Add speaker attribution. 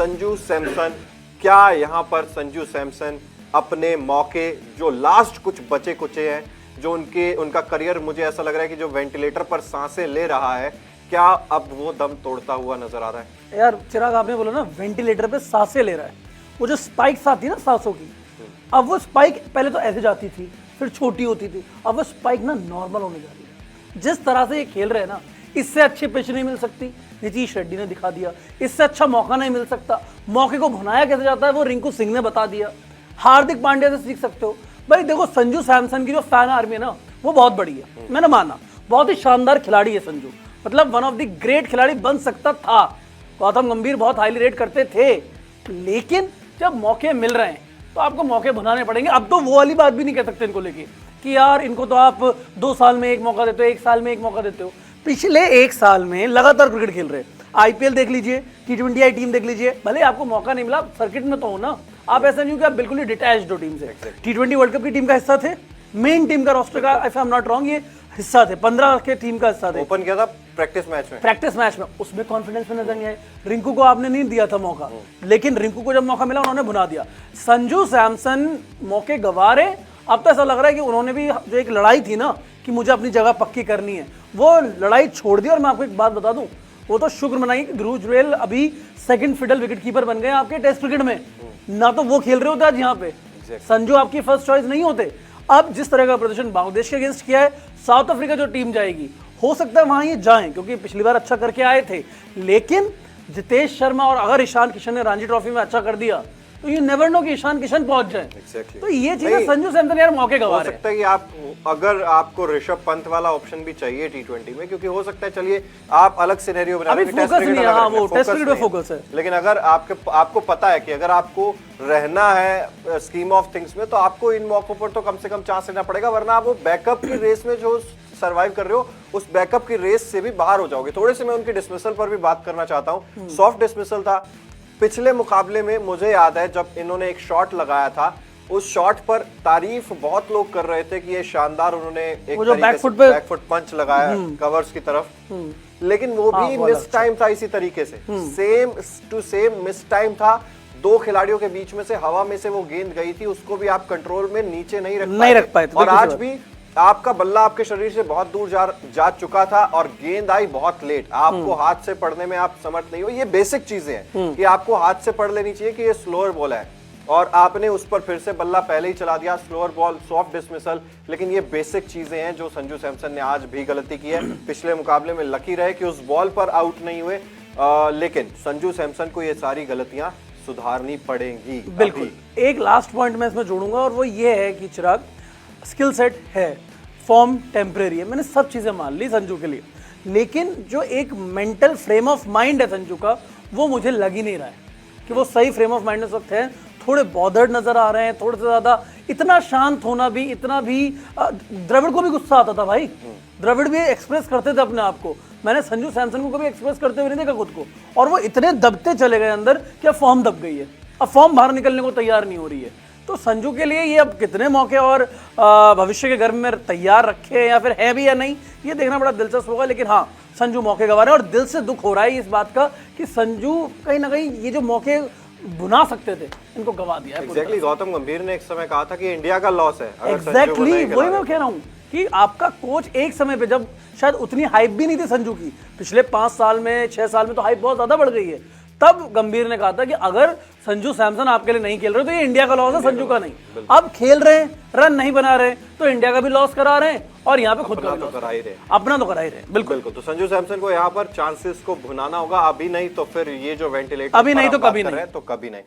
Speaker 1: संजू सैमसन, क्या यहाँ पर संजू सैमसन अपने मौके जो लास्ट कुछ बचे कुचे हैं, जो उनका करियर मुझे ऐसा लग रहा है कि जो वेंटिलेटर पर सांसें ले रहा है, क्या अब वो दम तोड़ता हुआ नजर आ रहा है?
Speaker 2: यार चिराग, आपने बोला ना वेंटिलेटर पे सांसें ले रहा है, वो जो स्पाइक्स आती है ना सांसों की, अब वो स्पाइक पहले तो ऐसे जाती थी, फिर छोटी होती थी, अब वो स्पाइक ना नॉर्मल होने जा रही है। जिस तरह से ये खेल रहे हैं ना, इससे अच्छी पिच नहीं मिल सकती, नीतीश रेड्डी ने दिखा दिया। इससे अच्छा मौका नहीं मिल सकता। मौके को भुनाया कैसे जाता है वो रिंकू सिंह ने बता दिया। हार्दिक पांड्या से सीख सकते हो भाई। देखो संजू सैमसन की जो फैन आर्मी है ना, वो बहुत बड़ी है, मैंने माना, बहुत ही शानदार खिलाड़ी है संजू, मतलब वन ऑफ द ग्रेट खिलाड़ी बन सकता था। गौतम गंभीर बहुत हाईली रेट करते थे, लेकिन जब मौके मिल रहे हैं तो आपको मौके बनाने पड़ेंगे। अब तो वो वाली बात भी नहीं कह सकते इनको लेके कि यार इनको तो आप 2 साल में एक मौका देते हो, 1 साल में एक मौका देते हो। पिछले 1 साल में लगातार क्रिकेट खेल रहे हैं। आईपीएल देख लीजिए, T20 टीम देख लीजिए, भले आपको मौका नहीं मिला, सर्किट में तो हो ना। आप ऐसा नहीं हो कि आप बिल्कुल ही डिटैच्ड हो टीम से। T20 वर्ल्ड कप की टीम का हिस्सा थे, मेन टीम का रोस्टर का, if I am not wrong, ये हिस्सा थे, 15 के टीम का हिस्सा थे।
Speaker 1: ओपन किया था प्रैक्टिस मैच में,
Speaker 2: उसमें कॉन्फिडेंस में नजर नहीं आए। रिंकू को आपने नहीं दिया था मौका, लेकिन रिंकू को जब मौका मिला उन्होंने भुना दिया। संजू सैमसन मौके गंवा रहे। अब तो ऐसा लग रहा है कि उन्होंने भी जो एक लड़ाई थी ना कि मुझे अपनी जगह पक्की करनी है, वो लड़ाई छोड़ दी। और मैं आपको एक बात बता दूं, वो तो शुक्र मनाइए कि ध्रुव जुरैल अभी सेकंड फिडल विकेटकीपर बन गए आपके टेस्ट क्रिकेट में, ना तो वो खेल रहे होते आज यहाँ पे। संजू आपकी फर्स्ट चॉइस नहीं होते। अब जिस तरह का प्रदर्शन बांग्लादेश के अगेंस्ट किया है, साउथ अफ्रीका जो टीम जाएगी, हो सकता है वहां ये जाएं, क्योंकि पिछली बार अच्छा करके आए थे। लेकिन जितेश शर्मा और अगर ईशान किशन ने रणजी ट्रॉफी में अच्छा कर दिया, तो यू नेवर नो कि ईशान किशन पहुंच जाए। तो ये चीजें संजू सैमसन यार मौके गंवा रहे हैं।
Speaker 1: हो सकता है कि आप, अगर आपको ऋषभ पंत वाला ऑप्शन भी चाहिए T20 में, क्योंकि हो सकता है, चलिए आप अलग सिनेरियो बना
Speaker 2: अभी फोकस नहीं है, हाँ वो टेस्ट क्रिकेट में फोकस है।
Speaker 1: लेकिन अगर आपको पता है कि अगर आपको रहना है स्कीम ऑफ थिंग्स में, तो आपको इन मौकों पर तो कम से कम चांस लेना पड़ेगा, वरना आप वो बैकअप की रेस में जो सर्वाइव कर रहे हो, उस बैकअप की रेस से भी बाहर हो जाओगे। थोड़े से मैं उनके डिसमिसल पर भी बात करना चाहता हूँ। सॉफ्ट डिसमिसल था पिछले मुकाबले में। मुझे याद है जब इन्होंने एक शॉट लगाया था, उस शॉट पर तारीफ बहुत लोग कर रहे थे कि ये शानदार, उन्होंने एक बैकफुट पंच लगाया कवर्स की तरफ, लेकिन वो भी मिस टाइम था। इसी तरीके से same to same miss time था। 2 खिलाड़ियों के बीच में से हवा में से वो गेंद गई थी, उसको भी आप कंट्रोल में नीचे नहीं रख पाए। और आज भी आपका बल्ला आपके शरीर से बहुत दूर जा चुका था और गेंद आई बहुत लेट। आपको हाथ से पढ़ने में आप समर्थ नहीं हो। ये बेसिक चीजें हैं कि आपको हाथ से पढ़ लेनी चाहिए कि ये स्लोअर बॉल है, और आपने उस पर फिर से बल्ला पहले ही चला दिया। Slower ball, soft dismissal. लेकिन ये बेसिक चीजें हैं जो संजू सैमसन ने आज भी गलती की है। पिछले मुकाबले में लकी रहे कि उस बॉल पर आउट नहीं हुए, लेकिन संजू सैमसन को ये सारी गलतियां सुधारनी पड़ेंगी।
Speaker 2: बिल्कुल। एक लास्ट पॉइंट मैं इसमें जोड़ूंगा, और वो ये है कि चिराग, स्किल सेट है, फॉर्म टेम्परेरी है, मैंने सब चीजें मान ली संजू के लिए, लेकिन जो एक मेंटल फ्रेम ऑफ माइंड है संजू का, वो मुझे लग ही नहीं रहा है कि वो सही फ्रेम ऑफ माइंड इस वक्त है। थोड़े बॉदर्ड नजर आ रहे हैं, थोड़े से ज्यादा। इतना शांत होना भी, इतना भी, द्रविड़ को भी गुस्सा आता था भाई, द्रविड़ भी एक्सप्रेस करते थे अपने आप को। मैंने संजू सैमसन को कभी एक्सप्रेस करते हुए नहीं देखा खुद को, और वो इतने दबते चले गए अंदर कि अब फॉर्म दब गई है, अब फॉर्म बाहर निकलने को तैयार नहीं हो रही है। तो संजू के लिए ये अब कितने मौके और भविष्य के गर्भ में तैयार रखे या फिर है भी या नहीं, ये देखना बड़ा दिलचस्प होगा। लेकिन हाँ, संजू मौके गंवा रहे हैं, और दिल से दुख हो रहा है इस बात का कि संजू कहीं ना कहीं ये जो मौके बुना सकते थे, इनको गंवा दिया।
Speaker 1: एग्जैक्टली, गौतम गंभीर ने एक समय कहा था कि इंडिया का लॉस है।
Speaker 2: एग्जैक्टली वही मैं कह रहा हूँ कि आपका कोच एक समय पे, जब शायद उतनी हाइप भी नहीं थी संजू की, पिछले 5 साल में 6 साल में तो हाइप बहुत ज्यादा बढ़ गई है, तब गंभीर ने कहा था कि अगर संजू सैमसन आपके लिए नहीं खेल रहे तो ये इंडिया का लॉस है, संजू का नहीं। अब खेल रहे हैं, रन नहीं बना रहे, तो इंडिया का भी लॉस करा रहे हैं और यहाँ पे खुद का
Speaker 1: तो करा ही रहे,
Speaker 2: अपना तो करा ही रहे। बिल्कुल।
Speaker 1: तो संजू सैमसन को यहाँ पर चांसेस को भुनाना होगा, अभी नहीं तो फिर ये जो वेंटिलेटर
Speaker 2: अभी नहीं तो कभी नहीं,
Speaker 1: तो कभी नहीं।